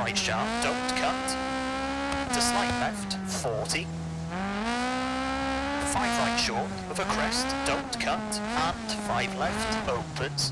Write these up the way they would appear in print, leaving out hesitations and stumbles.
right sharp, don't cut. To slight left, 40. 5 right short, with a crest, don't cut. And 5 left, opens.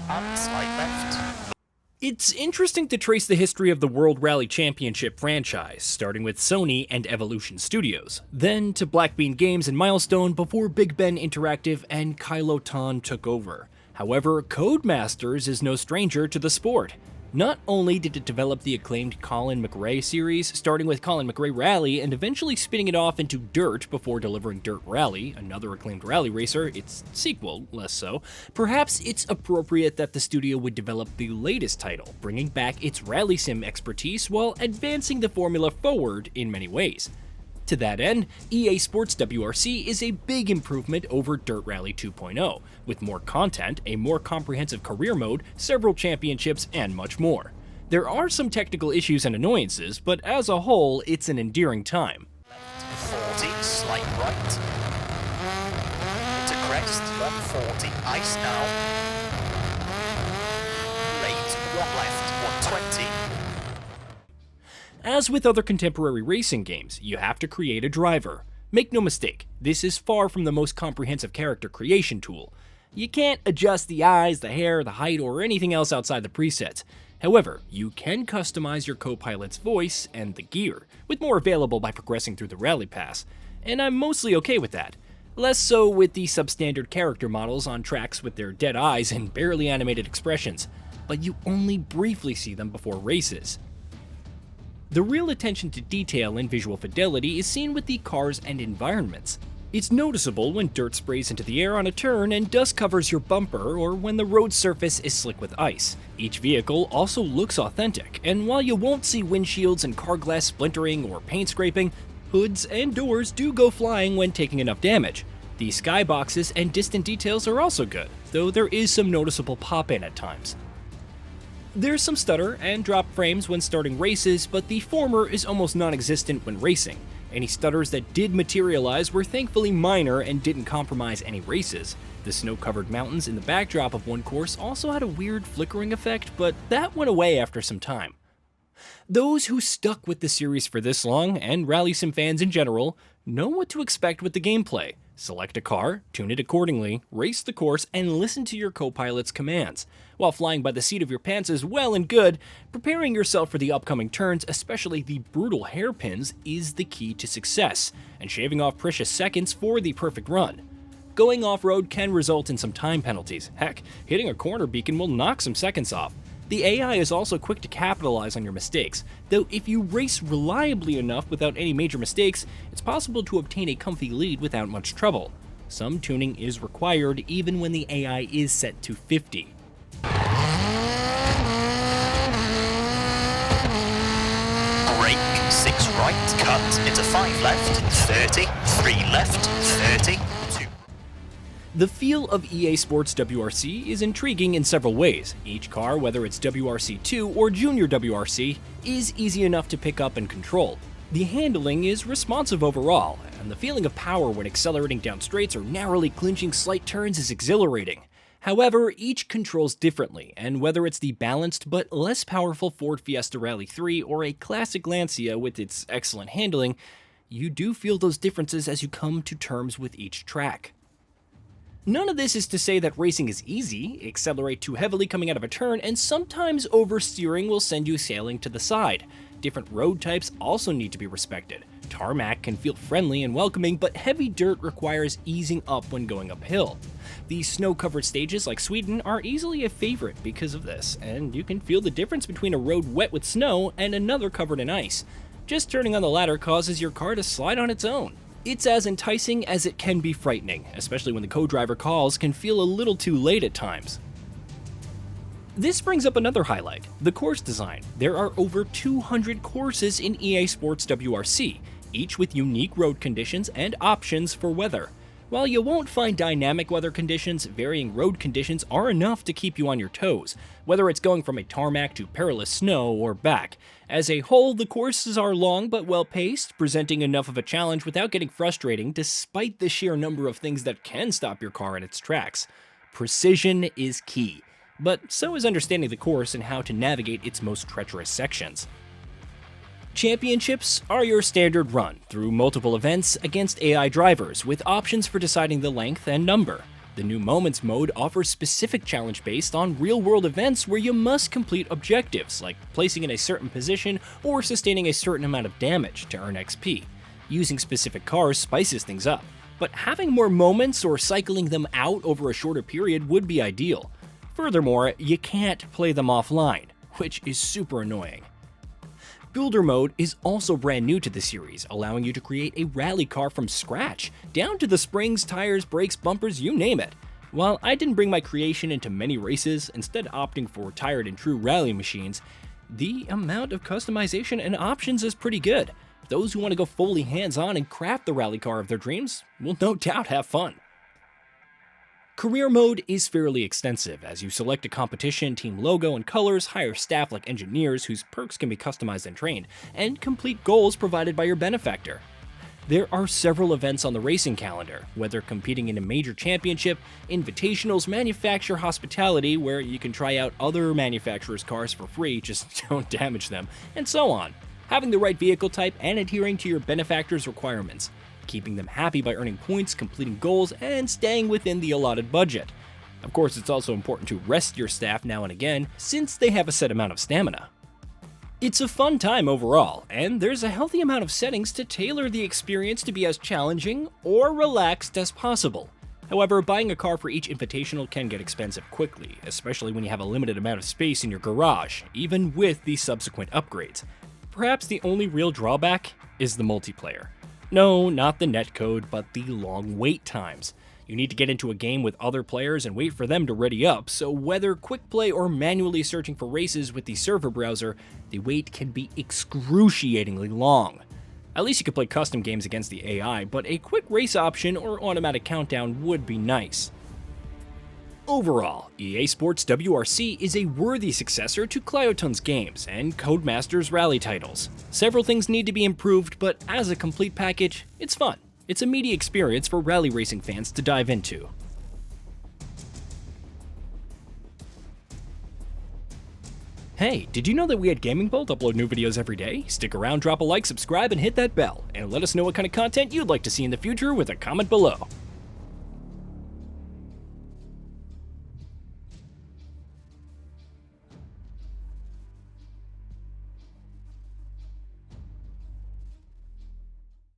And slight left. It's interesting to trace the history of the World Rally Championship franchise, starting with Sony and Evolution Studios, then to Blackbean Games and Milestone before Big Ben Interactive and Kyloton took over. However, Codemasters is no stranger to the sport. Not only did it develop the acclaimed Colin McRae series, starting with Colin McRae Rally and eventually spinning it off into Dirt before delivering Dirt Rally, another acclaimed rally racer, its sequel less so, perhaps it's appropriate that the studio would develop the latest title, bringing back its rally sim expertise while advancing the formula forward in many ways. To that end, EA Sports WRC is a big improvement over Dirt Rally 2.0, with more content, a more comprehensive career mode, several championships, and much more. There are some technical issues and annoyances, but as a whole, it's an endearing time. 40, slight right. To crest, 140, ice now. Late, 1 left, 120. As with other contemporary racing games, you have to create a driver. Make no mistake, this is far from the most comprehensive character creation tool. You can't adjust the eyes, the hair, the height, or anything else outside the presets. However, you can customize your co-pilot's voice and the gear, with more available by progressing through the Rally Pass, and I'm mostly okay with that. Less so with the substandard character models on tracks with their dead eyes and barely animated expressions, but you only briefly see them before races. The real attention to detail and visual fidelity is seen with the cars and environments. It's noticeable when dirt sprays into the air on a turn and dust covers your bumper, or when the road surface is slick with ice. Each vehicle also looks authentic, and while you won't see windshields and car glass splintering or paint scraping, hoods and doors do go flying when taking enough damage. The skyboxes and distant details are also good, though there is some noticeable pop-in at times. There's some stutter and drop frames when starting races, but the former is almost non-existent when racing. Any stutters that did materialize were thankfully minor and didn't compromise any races. The snow-covered mountains in the backdrop of one course also had a weird flickering effect, but that went away after some time. Those who stuck with the series for this long, and rally sim fans in general, know what to expect with the gameplay. Select a car, tune it accordingly, race the course, and listen to your co-pilot's commands. While flying by the seat of your pants is well and good, preparing yourself for the upcoming turns, especially the brutal hairpins, is the key to success, and shaving off precious seconds for the perfect run. Going off-road can result in some time penalties. Heck, hitting a corner beacon will knock some seconds off. The AI is also quick to capitalize on your mistakes, though if you race reliably enough without any major mistakes, it's possible to obtain a comfy lead without much trouble. Some tuning is required even when the AI is set to 50. Brake, 6 right, cut into 5 left, 30, 3 left, 30, 2. The feel of EA Sports WRC is intriguing in several ways. Each car, whether it's WRC2 or Junior WRC, is easy enough to pick up and control. The handling is responsive overall, and the feeling of power when accelerating down straights or narrowly clinching slight turns is exhilarating. However, each controls differently, and whether it's the balanced but less powerful Ford Fiesta Rally 3 or a classic Lancia with its excellent handling, you do feel those differences as you come to terms with each track. None of this is to say that racing is easy. Accelerate too heavily coming out of a turn, and sometimes oversteering will send you sailing to the side. Different road types also need to be respected. Tarmac can feel friendly and welcoming, but heavy dirt requires easing up when going uphill. These snow-covered stages like Sweden are easily a favorite because of this, and you can feel the difference between a road wet with snow and another covered in ice. Just turning on the latter causes your car to slide on its own. It's as enticing as it can be frightening, especially when the co-driver calls can feel a little too late at times. This brings up another highlight, the course design. There are over 200 courses in EA Sports WRC, each with unique road conditions and options for weather. While you won't find dynamic weather conditions, varying road conditions are enough to keep you on your toes, whether it's going from a tarmac to perilous snow or back. As a whole, the courses are long but well-paced, presenting enough of a challenge without getting frustrating despite the sheer number of things that can stop your car in its tracks. Precision is key. but so is understanding the course and how to navigate its most treacherous sections. Championships are your standard run through multiple events against AI drivers with options for deciding the length and number. The new Moments mode offers specific challenge based on real-world events where you must complete objectives, like placing in a certain position or sustaining a certain amount of damage to earn XP. Using specific cars spices things up, but having more moments or cycling them out over a shorter period would be ideal. Furthermore, you can't play them offline, which is super annoying. Builder mode is also brand new to the series, allowing you to create a rally car from scratch, down to the springs, tires, brakes, bumpers, you name it. While I didn't bring my creation into many races, instead opting for tired and true rally machines, the amount of customization and options is pretty good. Those who want to go fully hands-on and craft the rally car of their dreams will no doubt have fun. Career mode is fairly extensive, as you select a competition, team logo and colors, hire staff like engineers whose perks can be customized and trained, and complete goals provided by your benefactor. There are several events on the racing calendar, whether competing in a major championship, invitationals, manufacturer hospitality where you can try out other manufacturers' cars for free, just don't damage them, and so on. Having the right vehicle type and adhering to your benefactor's requirements. Keeping them happy by earning points, completing goals, and staying within the allotted budget. Of course, it's also important to rest your staff now and again, since they have a set amount of stamina. It's a fun time overall, and there's a healthy amount of settings to tailor the experience to be as challenging or relaxed as possible. However, buying a car for each invitational can get expensive quickly, especially when you have a limited amount of space in your garage, even with the subsequent upgrades. Perhaps the only real drawback is the multiplayer. No, not the netcode, but the long wait times. You need to get into a game with other players and wait for them to ready up, so whether quick play or manually searching for races with the server browser, the wait can be excruciatingly long. At least you could play custom games against the AI, but a quick race option or automatic countdown would be nice. Overall, EA Sports WRC is a worthy successor to Clyoton's games and Codemaster's rally titles. Several things need to be improved, but as a complete package, it's fun. It's a meaty experience for rally racing fans to dive into. Hey, did you know that we at GamingBolt upload new videos every day? Stick around, drop a like, subscribe, and hit that bell, and let us know what kind of content you'd like to see in the future with a comment below.